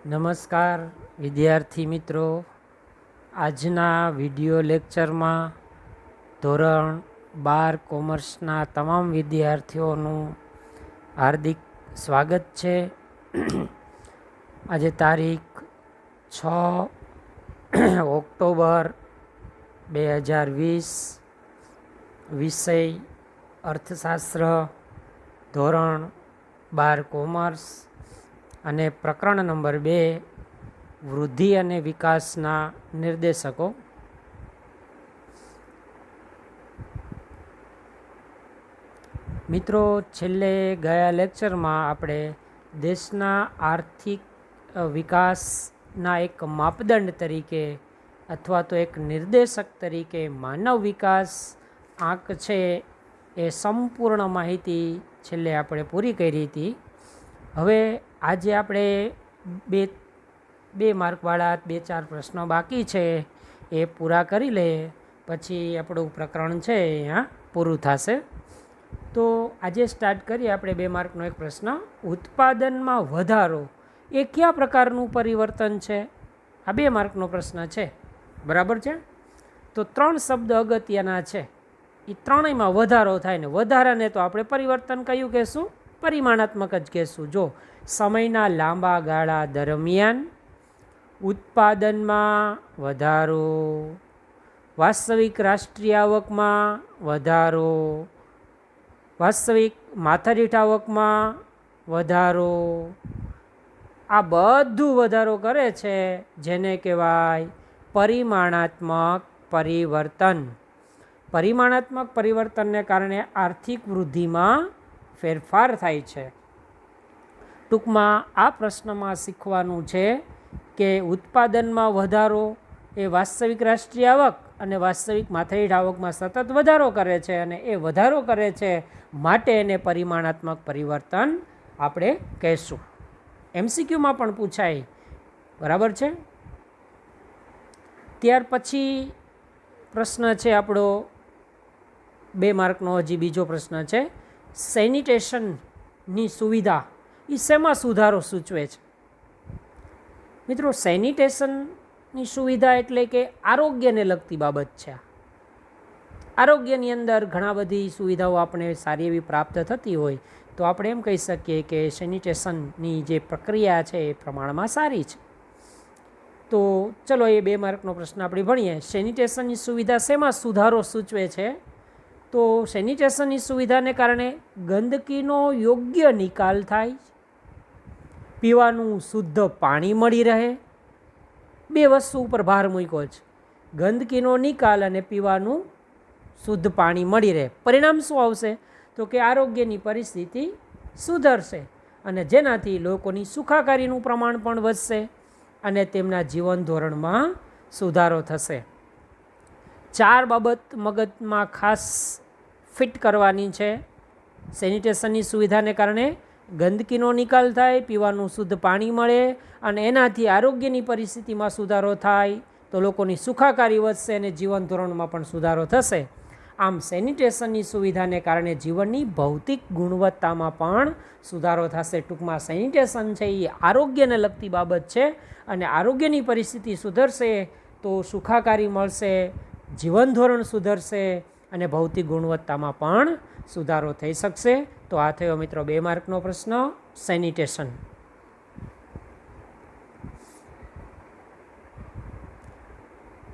નમસ્કાર વિદ્યાર્થી મિત્રો, આજના વિડિયો લેક્ચરમાં ધોરણ 12 કોમર્સના તમામ વિદ્યાર્થીઓનું હાર્દિક સ્વાગત છે. આજે તારીખ 6 ઓક્ટોબર 2020, વિષય અર્થશાસ્ત્ર, ધોરણ 12 કોમર્સ અને પ્રકરણ નંબર 2 વૃદ્ધિ અને વિકાસના નિર્દેશકો. મિત્રો, છેલ્લે ગયા લેક્ચરમાં આપણે દેશના આર્થિક વિકાસના એક માપદંડ તરીકે અથવા તો એક નિર્દેશક તરીકે માનવ વિકાસ આંક છે એ સંપૂર્ણ માહિતી છેલ્લે આપણે પૂરી કરી હતી. હવે આજે આપણે બે માર્કવાળા 2-4 પ્રશ્નો બાકી છે, એ પૂરા કરી લઈએ, પછી આપણું પ્રકરણ છે અહીંયા પૂરું થશે. તો આજે સ્ટાર્ટ કરીએ આપણે 2 માર્કનો એક પ્રશ્ન. ઉત્પાદનમાં વધારો એ કયા પ્રકારનું પરિવર્તન છે? આ 2 માર્કનો પ્રશ્ન છે, બરાબર છે. તો 3 શબ્દ અગત્યના છે, એ ત્રણેયમાં વધારો થાય ને વધારાને તો આપણે પરિવર્તન કયું કહેશું? પરિમાણાત્મક જ કહેશું. જો સમયના લાંબા ગાળા દરમિયાન ઉત્પાદનમાં વધારો, વાસ્તવિક રાષ્ટ્રીય આવકમાં વધારો, વાસ્તવિક માથાદીઠ આવકમાં વધારો, આ બધું વધારો કરે છે જેને કહેવાય પરિમાણાત્મક પરિવર્તન. પરિમાણાત્મક પરિવર્તનને કારણે આર્થિક વૃદ્ધિમાં ફેરફાર થાય છે. ટૂંકમાં આ પ્રશ્નમાં શીખવાનું છે કે ઉત્પાદનમાં વધારો એ વાસ્તવિક રાષ્ટ્રીય આવક અને વાસ્તવિક માથાદીઠ આવકમાં સતત વધારો કરે છે, અને એ વધારો કરે છે માટે એને પરિમાણાત્મક પરિવર્તન આપણે કહેશું. MCQમાં પણ પૂછાય, બરાબર છે. ત્યાર પછી પ્રશ્ન છે આપણો 2 માર્કનો હજી બીજો પ્રશ્ન છે. સેનિટેશનની સુવિધા એ શેમાં સુધારો સૂચવે છે? મિત્રો, સેનિટેશનની સુવિધા એટલે કે આરોગ્યને લગતી બાબત છે. આરોગ્યની અંદર ઘણા બધી સુવિધાઓ આપણે સારી એવી પ્રાપ્ત થતી હોય તો આપણે એમ કહી શકીએ કે સેનિટેશનની જે પ્રક્રિયા છે એ પ્રમાણમાં સારી છે. તો ચલો એ 2 માર્કનો પ્રશ્ન આપણે ભણીએ. સેનિટેશનની સુવિધા શેમાં સુધારો સૂચવે છે? તો સેનિટેશનની સુવિધાને કારણે ગંદકીનો યોગ્ય નિકાલ થાય, પીવાનું શુદ્ધ પાણી મળી રહે. 2 વસ્તુ ઉપર ભાર મૂક્યો છે, ગંદકીનો નિકાલ અને પીવાનું શુદ્ધ પાણી મળી રહે. પરિણામ શું આવશે? તો કે આરોગ્યની પરિસ્થિતિ સુધરશે અને જેનાથી લોકોની સુખાકારીનું પ્રમાણ પણ વધશે અને તેમના જીવન ધોરણમાં સુધારો થશે. 4 બાબત મગજમાં ખાસ ફિટ કરવાની છે. સેનિટેશનની સુવિધાને કારણે ગંદકીનો નિકાલ થાય, પીવાનું શુદ્ધ પાણી મળે અને એનાથી આરોગ્યની પરિસ્થિતિમાં સુધારો થાય તો લોકોની સુખાકારી વધશે અને જીવન ધોરણમાં પણ સુધારો થશે. આમ સેનિટેશનની સુવિધાને કારણે જીવનની ભૌતિક ગુણવત્તામાં પણ સુધારો થશે. ટૂંકમાં સેનિટેશન છે એ આરોગ્યને લગતી બાબત છે અને આરોગ્યની પરિસ્થિતિ સુધરશે તો સુખાકારી મળશે, જીવન ધોરણ સુધરશે અને ભૌતિક ગુણવત્તામાં પણ સુધારો થઈ શકશે. તો આ થયો મિત્રો 2 માર્કનો પ્રશ્ન, સેનિટેશન.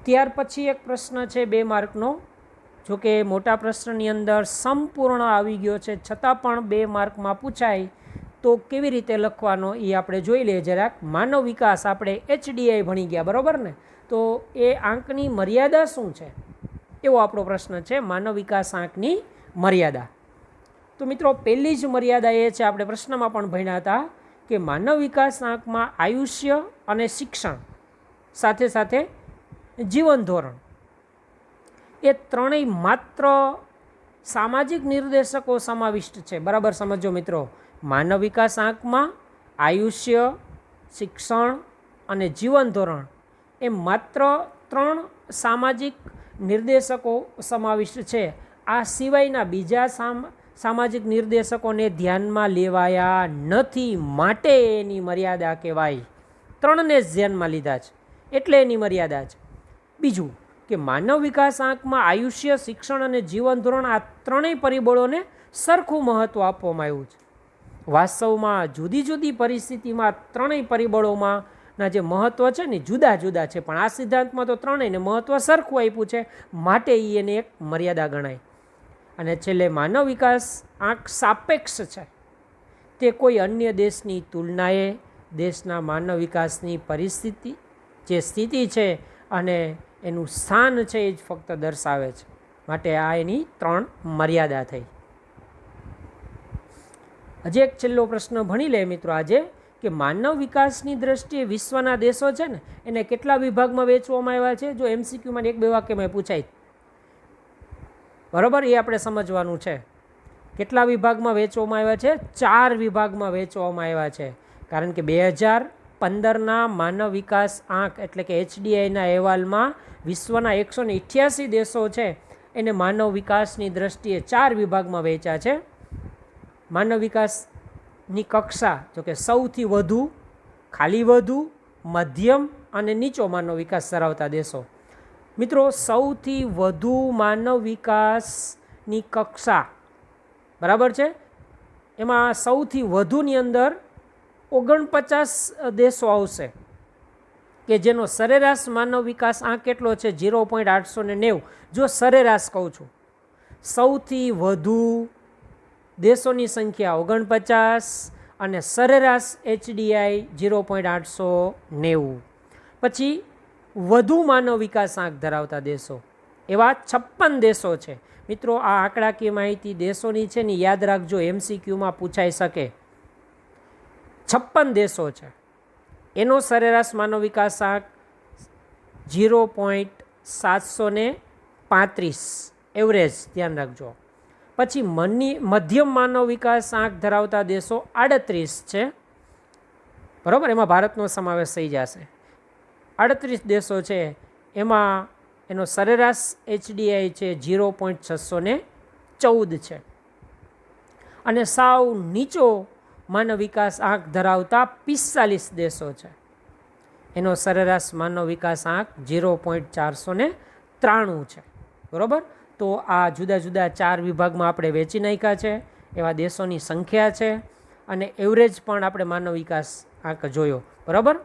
ત્યાર પછી એક પ્રશ્ન છે 2 માર્કનો, જો કે મોટા પ્રશ્નની અંદર સંપૂર્ણ આવી ગયો છે છતાં પણ 2 માર્કમાં પૂછાય તો કેવી રીતે લખવાનો એ આપણે જોઈ લઈએ જરાક. માનવ વિકાસ આપણે HDI ભણી ગયા, બરાબર ને? તો એ આંકની મર્યાદા શું છે એવો આપણો પ્રશ્ન છે. માનવ વિકાસ આંકની મર્યાદા. તો મિત્રો, પહેલી જ મર્યાદા એ છે, આપણે પ્રશ્નમાં પણ ભણ્યા હતા કે માનવ વિકાસ આંકમાં આયુષ્ય અને શિક્ષણ સાથે સાથે જીવન ધોરણ એ ત્રણેય માત્ર સામાજિક નિર્દેશકો સમાવિષ્ટ છે. બરાબર સમજો મિત્રો, માનવ વિકાસ આંકમાં આયુષ્ય, શિક્ષણ અને જીવન ધોરણ એ માત્ર 3 સામાજિક નિર્દેશકો સમાવિષ્ટ છે. આ સિવાયના બીજા સામાજિક નિર્દેશકોને ધ્યાનમાં લેવાયા નથી, માટે એની મર્યાદા કહેવાય. ત્રણને જ ધ્યાનમાં લીધા છે, એટલે એની મર્યાદા છે. બીજું કે માનવ વિકાસ આંકમાં આયુષ્ય, શિક્ષણ અને જીવન ધોરણ આ ત્રણેય પરિબળોને સરખું મહત્ત્વ આપવામાં આવ્યું છે. વાસ્તવમાં જુદી જુદી પરિસ્થિતિમાં ત્રણેય પરિબળોમાં ના જે મહત્ત્વ છે ને જુદા જુદા છે, પણ આ સિદ્ધાંતમાં તો ત્રણેયને મહત્ત્વ સરખું આપ્યું છે, માટે એને એક મર્યાદા ગણાય. અને છેલ્લે માનવ વિકાસ આંક સાપેક્ષ છે, તે કોઈ અન્ય દેશની તુલનાએ દેશના માનવ વિકાસની પરિસ્થિતિ જે સ્થિતિ છે અને એનું સ્થાન છે એ જ ફક્ત દર્શાવે છે. માટે આ એની ત્રણ મર્યાદા થઈ. હજી એક છેલ્લો પ્રશ્ન ભણી લે મિત્રો આજે, કે માનવ વિકાસની દ્રષ્ટિએ વિશ્વના દેશો છે ને એને કેટલા વિભાગમાં વહેંચવામાં આવ્યા છે. જો MCQમાં 1-2 વાક્યમાં પૂછાય, બરાબર, એ આપણે સમજવાનું છે. કેટલા વિભાગમાં વહેંચવામાં આવ્યા છે? 4 વિભાગમાં વહેંચવામાં આવ્યા છે. કારણ કે 2015ના માનવ વિકાસ આંક એટલે કે HDIના અહેવાલમાં વિશ્વના 188 દેશો છે એને માનવ વિકાસની દ્રષ્ટિએ 4 વિભાગમાં વહેંચ્યા છે. માનવ વિકાસની કક્ષા, જો કે સૌથી વધુ, ખાલી વધુ, મધ્યમ અને નીચો માનવ વિકાસ ધરાવતા દેશો. મિત્રો, સૌથી વધુ માનવ વિકાસની કક્ષા, બરાબર છે, એમાં સૌથી વધુની અંદર 49 દેશો આવશે કે જેનો સરેરાશ માનવ વિકાસ આંક કેટલો છે? 0.890. જો સરેરાશ કહું છું, સૌથી વધુ દેશોની સંખ્યા 49 અને સરેરાશ HDI 0.890. પછી વધુ માનવ વિકાસ આંક ધરાવતા દેશો એવા 56 દેશો છે. મિત્રો, આ આંકડાકીય માહિતી દેશોની છે ને યાદ રાખજો, MCQમાં પૂછાઈ શકે. 56 દેશો છે, એનો સરેરાશ માનવ વિકાસ આંક 0.735 એવરેજ, ધ્યાન રાખજો. પછી મધ્યમ માનવ વિકાસ આંક ધરાવતા દેશો 38 છે, બરાબર, એમાં ભારતનો સમાવેશ થઈ જશે. 38 દેશો છે, એમાં એનો સરેરાશ HDI છે 0.614 છે. અને સાવ નીચો માનવ વિકાસ આંક ધરાવતા 45 દેશો છે, એનો સરેરાશ માનવ વિકાસ આંક 0.493 છે. બરાબર, તો આ જુદા જુદા 4 વિભાગમાં આપણે વેચી નાખ્યા છે. એવા દેશોની સંખ્યા છે અને એવરેજ પણ આપણે માનવ વિકાસ આંક જોયો. બરાબર,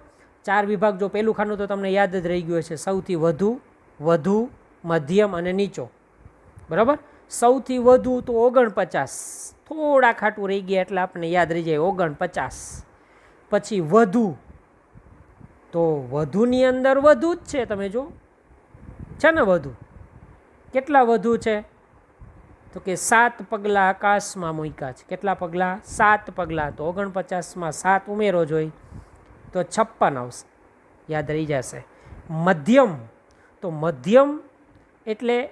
4 વિભાગ, જો પહેલું ખાનું તો તમને યાદ જ રહી ગયું છે, સૌથી વધુ, વધુ, મધ્યમ અને નીચો. બરાબર, સૌથી વધુ તો 49, થોડા ખાટું રહી ગયા એટલે આપણને યાદ રહી જાય 49. પછી વધુ, તો વધુની અંદર વધુ જ છે, તમે જો છે ને વધુ. કેટલા વધુ છે? તો કે 7 પગલાં આકાશમાં મૂક્યા છે. કેટલા પગલાં? 7 પગલાં. તો 49માં 7 ઉમેરો જોઈ તો 56 આવશે, યાદ રહી જશે. મધ્યમ, તો મધ્યમ એટલે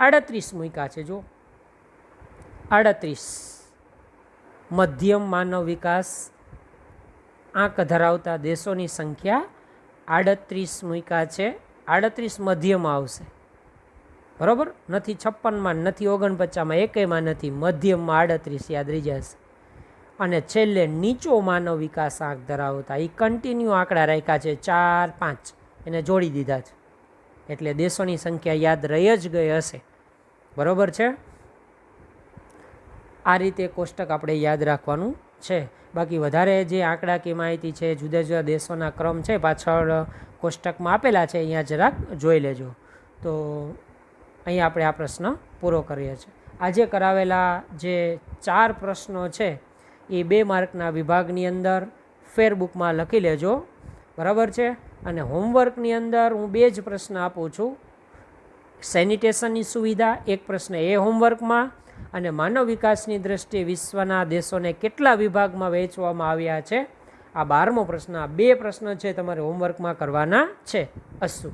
38 મૂક્યા છે. જો 38 મધ્યમ માનવ વિકાસ આંક ધરાવતા દેશોની સંખ્યા 38 મૂક્યા છે. 38 મધ્યમ આવશે, બરાબર, નથી 56માં, નથી 49માં, એકેયમાં નથી, મધ્યમમાં 38 યાદ રહી જશે. અને છેલ્લે નીચો માનવ વિકાસ આંક ધરાવતા, એ કન્ટિન્યુ આંકડા રાખ્યા છે 4, 5, એને જોડી દીધા છે, એટલે દેશોની સંખ્યા યાદ રહી જ ગઈ હશે. બરાબર છે. આ રીતે કોષ્ટક આપણે યાદ રાખવાનું છે. બાકી વધારે જે આંકડાકીય માહિતી છે, જુદા જુદા દેશોના ક્રમ છે, પાછળ કોષ્ટકમાં આપેલા છે, અહીંયા જરાક જોઈ લેજો. તો અહીંયા આપણે આ પ્રશ્ન પૂરો કરીએ છીએ. આજે કરાવેલા જે 4 પ્રશ્નો છે એ 2 માર્કના વિભાગની અંદર ફેરબુકમાં લખી લેજો. બરાબર છે. અને હોમવર્કની અંદર હું 2 જ પ્રશ્ન આપું છું. સેનિટેશનની સુવિધા, એક પ્રશ્ન એ હોમવર્કમાં, અને માનવ વિકાસની દ્રષ્ટિએ વિશ્વના દેશોને કેટલા વિભાગમાં વહેંચવામાં આવ્યા છે, આ 12મો પ્રશ્ન. આ 2 પ્રશ્ન છે તમારે હોમવર્કમાં કરવાના છે. અસ્તુ.